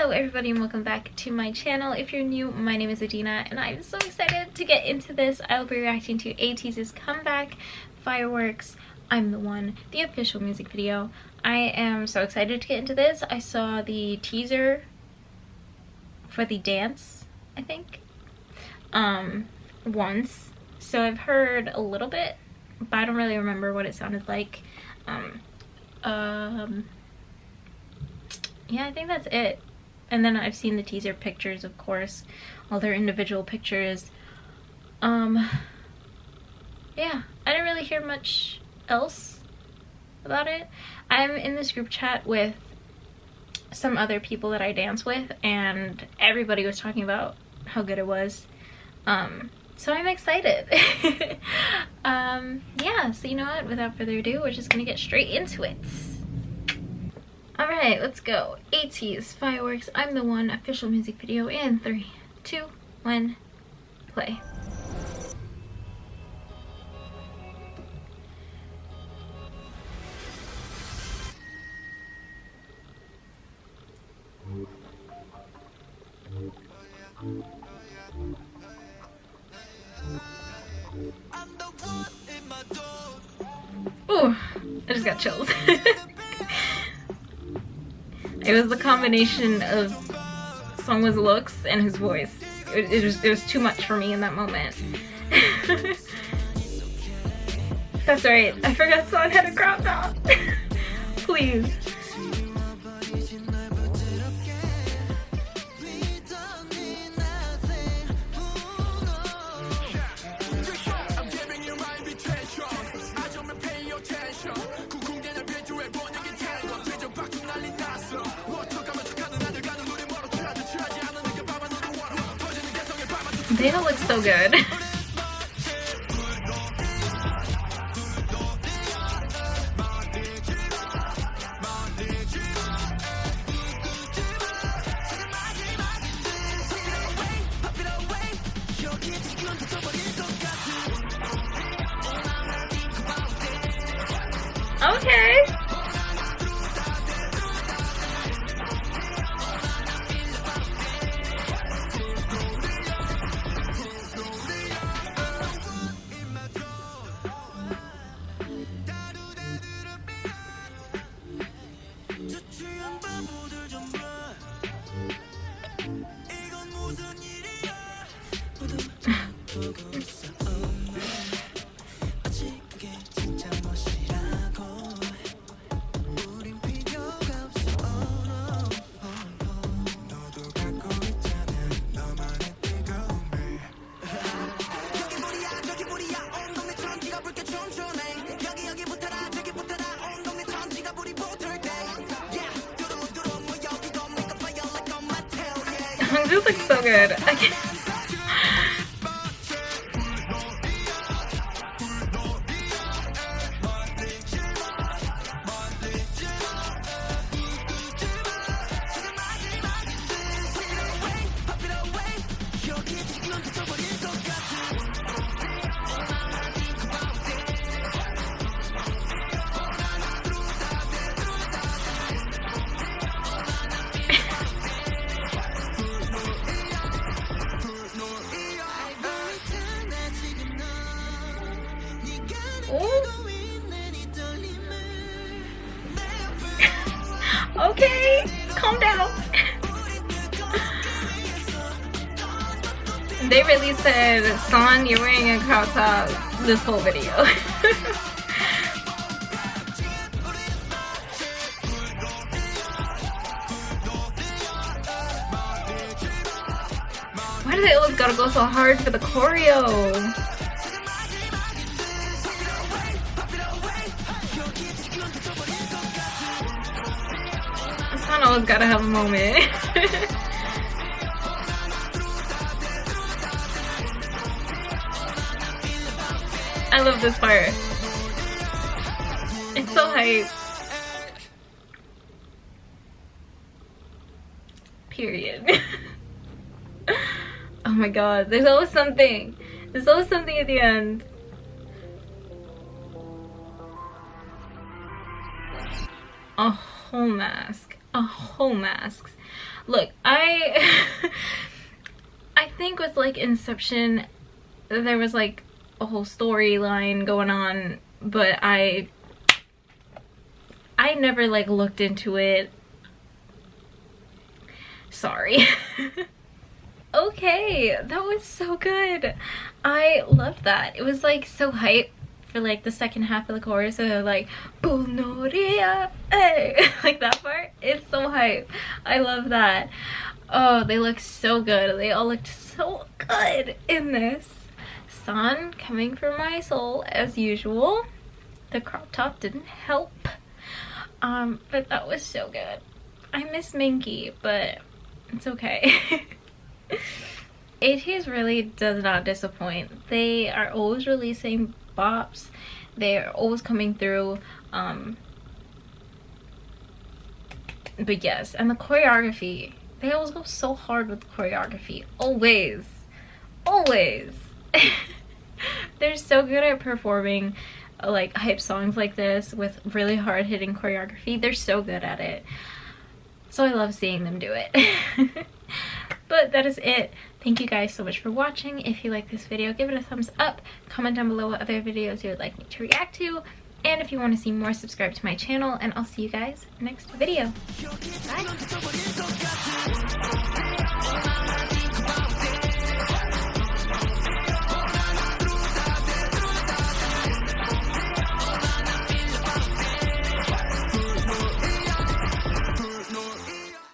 Hello everybody and welcome back to my channel. If you're new, my name is Adina and I'm so excited to get into this. I will be reacting to ATEEZ's Comeback Fireworks I'm the One, the official music video. I am so excited to get into this. I saw the teaser for the dance, I think, once. So I've heard a little bit, but I don't really remember what it sounded like. Yeah, I think that's it. And then I've seen the teaser pictures, of course, all their individual pictures. Yeah, I didn't really hear much else about it. I'm in this group chat with some other people that I dance with, and everybody was talking about how good it was. So I'm excited. Yeah, so you know what? Without further ado, we're just gonna get straight into it. Alright, let's go. ATEEZ Fireworks I'm the One official music video in 3, 2, 1, play. Ooh, I just got chills. It was the combination of Sungwa's looks and his voice. It was too much for me in that moment. That's right, I forgot Song had a crop top. Please. Dana looks so good. Okay. This looks so good. I can't. Okay, calm down. They really said, "Son, you're wearing a crop top this whole video." Why do they always gotta go so hard for the choreo? Son always gotta have a moment. I love this part. It's so hype. Period. Oh my god, there's always something. There's always something at the end. A whole mask. A whole mask. Look, I I think with like Inception there was like a whole storyline going on, but I never like looked into it. Sorry. Okay, that was so good. I loved that. It was like so hype for like the second half of the chorus, so they're like Bunoria, hey, like that part. It's so hype. I love that. Oh, they look so good. They all looked so good in this. Sun coming from my soul as usual. The crop top didn't help. But that was so good. I miss Minky, but it's okay. ATEEZ really does not disappoint. They are always releasing bops. They're always coming through. But yes, and the choreography. They always go so hard with the choreography. Always. Always. They're so good at performing like hype songs like this with really hard hitting choreography. They're so good at it. So I love seeing them do it. But that is it. Thank you guys so much for watching. If you like this video, give it a thumbs up. Comment down below what other videos you would like me to react to. And if you want to see more, subscribe to my channel. And I'll see you guys next video. Bye.